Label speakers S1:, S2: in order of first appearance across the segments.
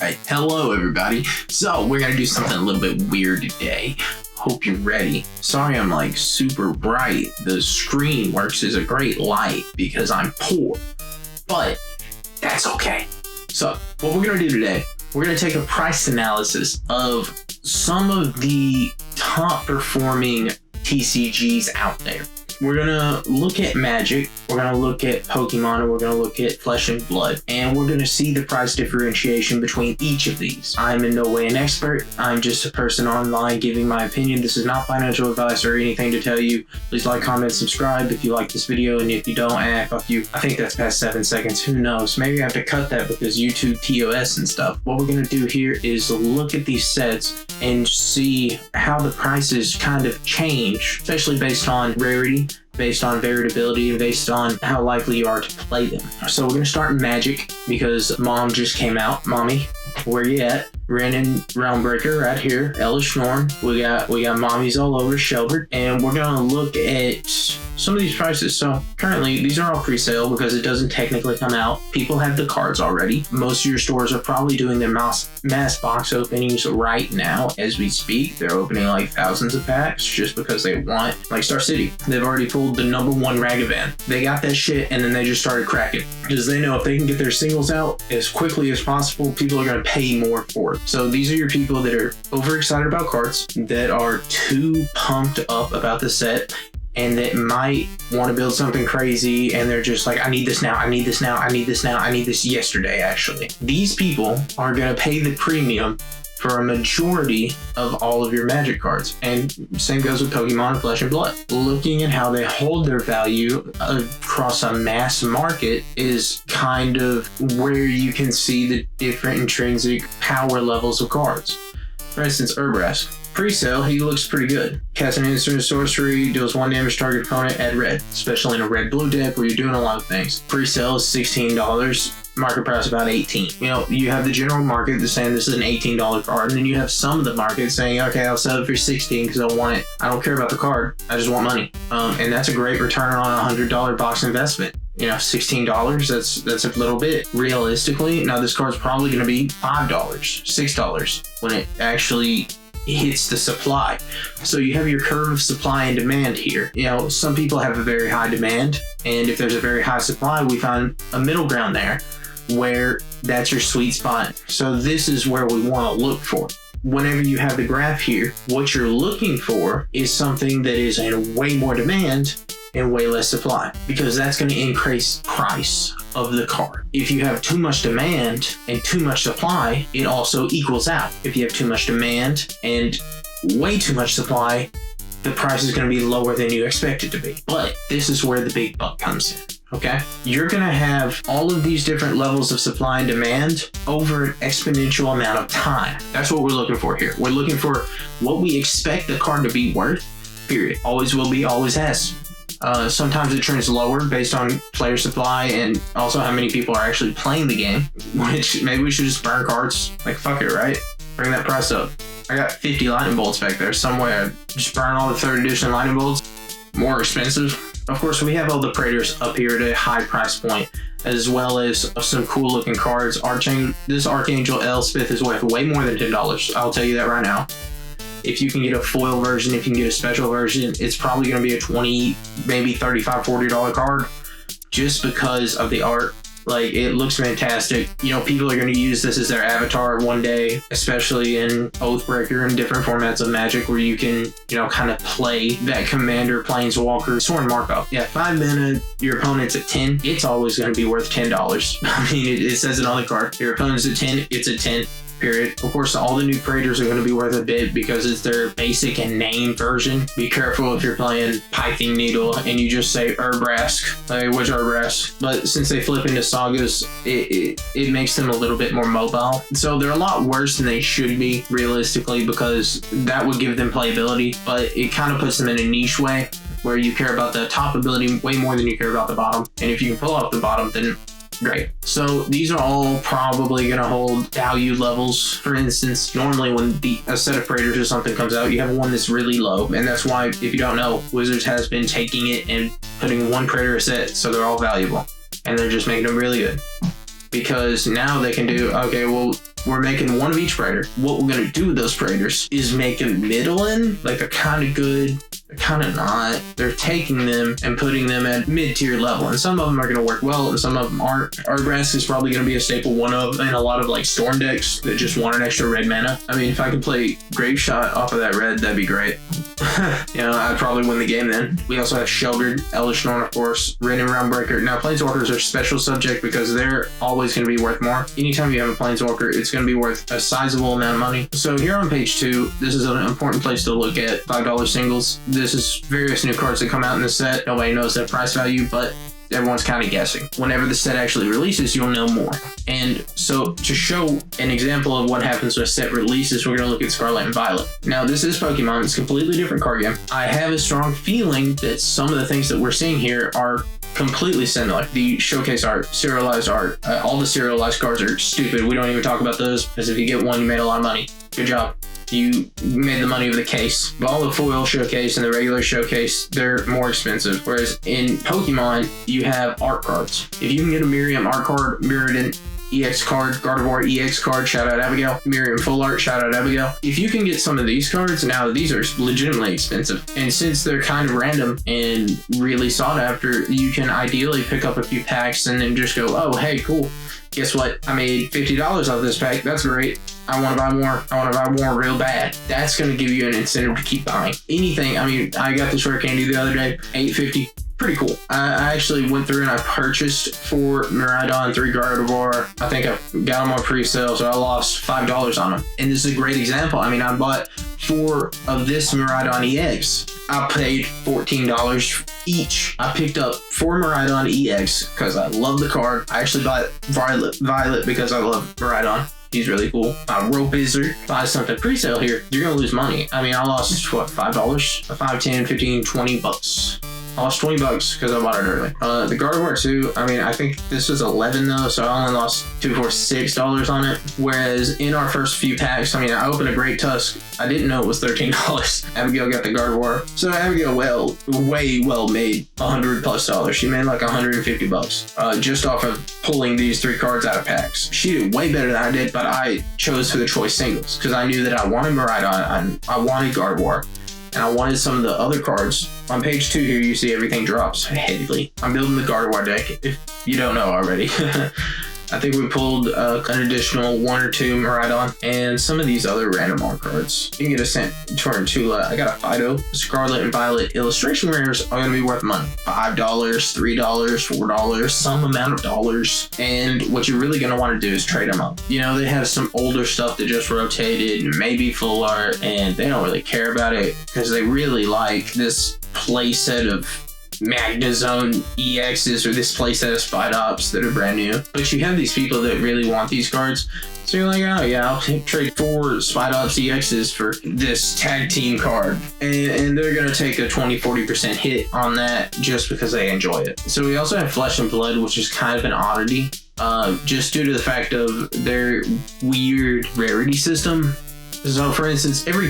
S1: Right, hello everybody. So we're gonna do something a little bit weird today. Hope you're ready. Sorry I'm like super bright. The screen works as a great light because I'm poor, but that's okay. So what we're gonna do today, we're gonna take a price analysis of some of the top performing TCGs out there. We're gonna look at Magic, we're gonna look at Pokemon, and we're gonna look at Flesh and Blood, and we're gonna see the price differentiation between each of these. I'm in no way an expert. I'm just a person online giving my opinion. This is not financial advice or anything to tell you. Please like, comment, subscribe if you like this video, and if you don't, fuck you. I think that's past 7 seconds. Who knows? Maybe I have to cut that because YouTube TOS and stuff. What we're gonna do here is look at these sets and see how the prices kind of change, especially based on rarity, based on variability, and based on how likely you are to play them. So we're gonna start in Magic because Mom just came out. Mommy, where you at? Ren and Realmbreaker right here. Elish Norn. We got mommies all over Shelbert, and we're gonna look at some of these prices. So currently these are all pre-sale because it doesn't technically come out. People have the cards already. Most of your stores are probably doing their mass box openings right now as we speak. They're opening like thousands of packs just because they want, like Star City. They've already pulled the #1 Ragavan. They got that shit and then they just started cracking because they know if they can get their singles out as quickly as possible, people are gonna pay more for it. So these are your people that are overexcited about cards, that are too pumped up about the set, and that might want to build something crazy, and they're just like, I need this now, I need this now, I need this now, I need this yesterday, actually. These people are going to pay the premium for a majority of all of your Magic cards. And same goes with Pokemon and Flesh and Blood. Looking at how they hold their value across a mass market is kind of where you can see the different intrinsic power levels of cards. For instance, Urbrask. Pre-sale, he looks pretty good. Cast an instant sorcery, deals 1 damage to target opponent, add red. Especially in a red-blue deck where you're doing a lot of things. Pre-sale is $16. Market price about 18. You know, you have the general market that's saying this is an $18 card, and then you have some of the market saying, okay, I'll sell it for 16 because I want it. I don't care about the card. I just want money. And that's a great return on a $100 box investment. You know, $16, that's a little bit. Realistically, now this card's probably going to be $5, $6 when it actually hits the supply. So you have your curve of supply and demand here. You know, some people have a very high demand, and if there's a very high supply, we find a middle ground there where that's your sweet spot. So this is where we want to look for. Whenever you have the graph here, what you're looking for is something that is in way more demand and way less supply, because that's going to increase price of the card. If you have too much demand and too much supply, it also equals out. If you have too much demand and way too much supply, the price is going to be lower than you expect it to be. But this is where the big buck comes in. Okay, you're gonna have all of these different levels of supply and demand over an exponential amount of time. That's what we're looking for here. We're looking for what we expect the card to be worth, period. Always will be, always has. Sometimes it trends lower based on player supply and also how many people are actually playing the game, which maybe we should just burn cards. Like, fuck it, right? Bring that price up. I got 50 lightning bolts back there somewhere. Just burn all the 3rd edition lightning bolts. More expensive. Of course, we have all the Praetors up here at a high price point, as well as some cool looking cards. This Archangel Elspeth is worth way more than $10. I'll tell you that right now. If you can get a foil version, if you can get a special version, it's probably going to be a $20, maybe $35, $40 card just because of the art. Like, it looks fantastic. You know, people are going to use this as their avatar one day, especially in Oathbreaker and different formats of Magic where you can, you know, kind of play that Commander, Planeswalker, Sorin Markov. Yeah, 5 mana, your opponent's at 10, it's always going to be worth $10. I mean, it says it on the card. Your opponent's at 10, it's at 10. Period. Of course, all the new Praetors are going to be worth a bit because it's their basic and name version. Be careful if you're playing Pithing Needle and you just say Urbrask. Like, what's Urbrask? But since they flip into sagas, it makes them a little bit more mobile. So they're a lot worse than they should be, realistically, because that would give them playability, but it kind of puts them in a niche way where you care about the top ability way more than you care about the bottom. And if you can pull off the bottom, then great. So these are all probably going to hold value levels. For instance, normally when a set of Praetors or something comes out, you have one that's really low. And that's why, if you don't know, Wizards has been taking it and putting 1 Praetor a set, so they're all valuable. And they're just making them really good. Because now they can do, okay, well, We're making one of each Praetor. What we're gonna do with those Praetors is make them middling, like they're kind of good, they're kind of not. They're taking them and putting them at mid-tier level, and some of them are gonna work well, and some of them aren't. Argrass is probably gonna be a staple one of, and a lot of like Storm decks that just want an extra red mana. I mean, if I could play Grave Shot off of that red, that'd be great. You know, I'd probably win the game then. We also have Sheltered, Elvish Norn, of course, Rin and Realmbreaker. Now, Planeswalkers are special subject because they're always going to be worth more. Anytime you have a Planeswalker, it's going to be worth a sizable amount of money. So here on page 2, this is an important place to look at $5 singles. This is various new cards that come out in the set. Nobody knows their price value, but everyone's kind of guessing. Whenever the set actually releases, you'll know more. And so to show an example of what happens when a set releases, we're going to look at Scarlet and Violet. Now, this is Pokemon. It's a completely different card game. I have a strong feeling that some of the things that we're seeing here are completely similar. The showcase art, serialized art, all the serialized cards are stupid. We don't even talk about those, because if you get one, you made a lot of money. Good job. You made the money of the case. But all the foil showcase and the regular showcase, they're more expensive. Whereas in Pokemon, you have art cards. If you can get a Miriam art card, Mirrodin EX card, Gardevoir EX card, shout out Abigail, Miriam full art, shout out Abigail. If you can get some of these cards, now these are legitimately expensive. And since they're kind of random and really sought after, you can ideally pick up a few packs and then just go, oh, hey, cool. Guess what? I made $50 off this pack. That's great. I want to buy more. I want to buy more real bad. That's going to give you an incentive to keep buying anything. I mean, I got this rare candy the other day, $8.50. Pretty cool. I actually went through and I purchased 4 Miraidon, 3 Gardevoir. I think I got them on pre-sale, so I lost $5 on them. And this is a great example. I mean, I bought 4 of this Miraidon EX. I paid $14 each. I picked up 4 Miraidon EX because I love the card. I actually bought Violet because I love Miraidon. He's really cool. Rope Wizard. Buy something pre-sale here, you're gonna lose money. I mean, I lost what, $5? 5, 10, 15, 20 bucks. I lost 20 bucks because I bought it early. The Gardevoir 2, I mean, I think this was 11 though, so I only lost $6 on it. Whereas in our first few packs, I mean, I opened a Great Tusk. I didn't know it was $13. Abigail got the Gardevoir. So Abigail way made $100+. She made like 150 bucks just off of pulling these 3 cards out of packs. She did way better than I did, but I chose for the choice singles because I knew that I wanted Miraidon, I wanted Gardevoir, and I wanted some of the other cards. On page 2 here, you see everything drops heavily. I'm building the Gardevoir deck, if you don't know already. I think we pulled an additional 1 or 2 Miraidon and some of these other random art cards. You can get a Tarantula. I got a Fido. Scarlet and Violet illustration rares are going to be worth money. $5, $3, $4, some amount of dollars. And what you're really going to want to do is trade them up. You know, they have some older stuff that just rotated, maybe full art, and they don't really care about it because they really like this playset of Magnezone EXs or this playset of Spite Ops that are brand new. But you have these people that really want these cards. So you're like, oh yeah, I'll trade 4 Spite Ops EXs for this tag team card. And they're going to take a 20-40% hit on that just because they enjoy it. So we also have Flesh and Blood, which is kind of an oddity. Just due to the fact of their weird rarity system. So for instance, every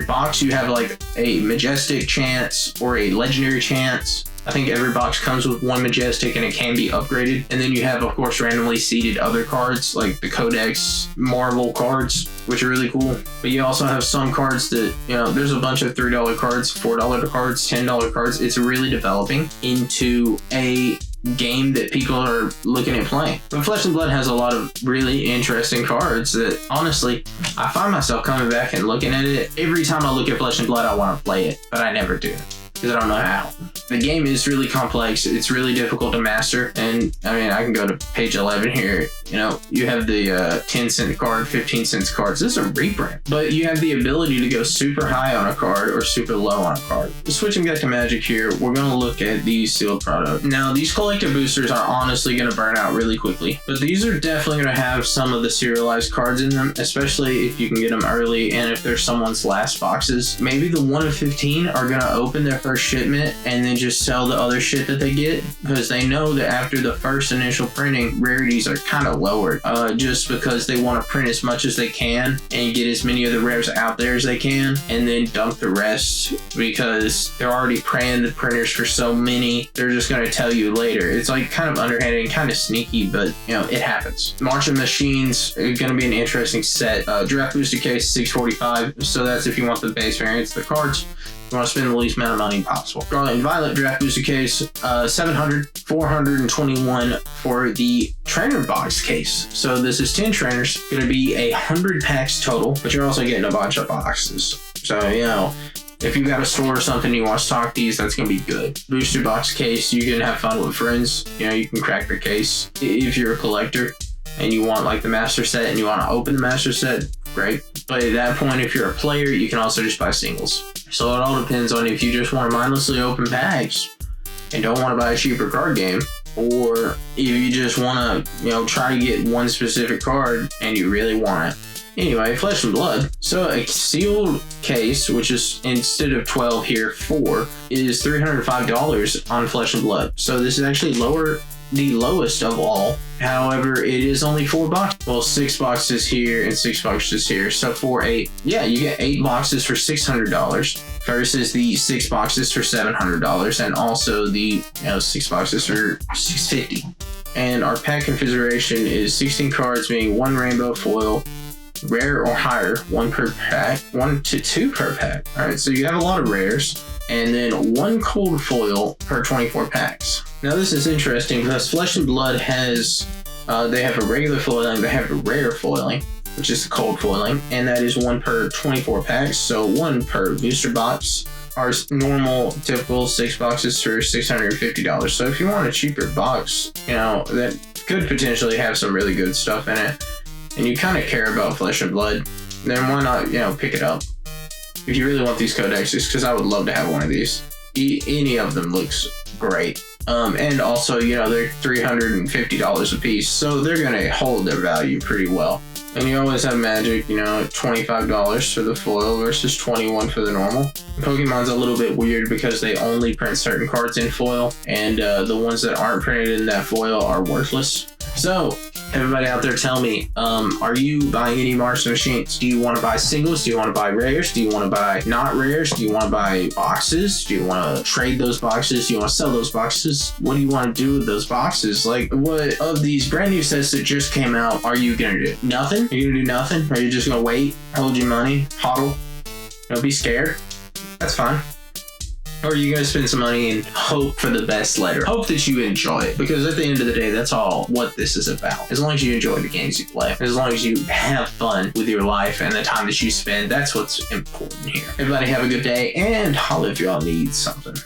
S1: box you have like a majestic chance or a legendary chance. I think every box comes with 1 majestic and it can be upgraded. And then you have, of course, randomly seeded other cards like the Codex Marvel cards, which are really cool. But you also have some cards that, you know, there's a bunch of $3 cards, $4 cards, $10 cards. It's really developing into a game that people are looking at playing. But Flesh and Blood has a lot of really interesting cards that, honestly, I find myself coming back and looking at it. Every time I look at Flesh and Blood, I want to play it, but I never do because I don't know how. The game is really complex. It's really difficult to master. And I mean, I can go to page 11 here. You know, you have the 10 cent card, 15 cents cards. This is a reprint, but you have the ability to go super high on a card or super low on a card. Switching back to Magic here, we're going to look at these sealed products. Now, these collector boosters are honestly going to burn out really quickly, but these are definitely going to have some of the serialized cards in them, especially if you can get them early and if they're someone's last boxes. Maybe the 1 of 15 are going to open their first first shipment and then just sell the other shit that they get, because they know that after the first initial printing, rarities are kind of lowered, just because they want to print as much as they can and get as many of the rares out there as they can, and then dump the rest because they're already praying the printers for so many. They're just going to tell you later. It's like kind of underhanded and kind of sneaky, but you know, it happens. Marching Machines are going to be an interesting set. Draft booster case 645, so that's if you want the base variants, the cards. You want to spend the least amount of money possible. Scarlet and Violet draft booster case, 700, 421 for the trainer box case. So this is 10 trainers, going to be 100 packs total, but you're also getting a bunch of boxes. So, you know, if you got a store or something you want to stock these, that's going to be good. Booster box case, you can have fun with friends. You know, you can crack the case. If you're a collector and you want like the master set and you want to open the master set, great. But at that point, if you're a player, you can also just buy singles. So it all depends on if you just want to mindlessly open packs and don't want to buy a cheaper card game, or if you just want to, you know, try to get one specific card and you really want it. Anyway, Flesh and Blood. So a sealed case, which is instead of 12 here, 4, is $305 on Flesh and Blood. So this is actually the lowest of all. However, it is only 4 boxes. Well, 6 boxes here and 6 boxes here. So 4, 8. Yeah, you get 8 boxes for $600 versus the 6 boxes for $700, and also the 6 boxes for $650. And our pack configuration is 16 cards, being 1 rainbow foil, rare or higher, 1 per pack, 1 to 2 per pack. All right, so you have a lot of rares, and then 1 cold foil per 24 packs. Now this is interesting because Flesh and Blood has, they have a regular foiling, they have a rare foiling, which is the cold foiling, and that is 1 per 24 packs, so 1 per booster box. Our normal, typical 6 boxes for $650. So if you want a cheaper box, you know, that could potentially have some really good stuff in it, and you kind of care about Flesh and Blood, then why not, you know, pick it up if you really want these codexes, because I would love to have one of these. Any of them looks great. And also, you know, they're $350 a piece, so they're going to hold their value pretty well. And you always have Magic, you know, at $25 for the foil versus $21 for the normal. Pokemon's a little bit weird because they only print certain cards in foil, and the ones that aren't printed in that foil are worthless. So, everybody out there, tell me, are you buying any Marching Machines? Do you want to buy singles? Do you want to buy rares? Do you want to buy not rares? Do you want to buy boxes? Do you want to trade those boxes? Do you want to sell those boxes? What do you want to do with those boxes? Like, what of these brand new sets that just came out are you going to do? Nothing? Are you going to do nothing? Are you just going to wait, hold your money, hodl? Don't be scared. That's fine. Or are you going to spend some money and hope for the best later? Hope that you enjoy it, because at the end of the day, that's all what this is about. As long as you enjoy the games you play, as long as you have fun with your life and the time that you spend, that's what's important here. Everybody have a good day, and holla if y'all need something.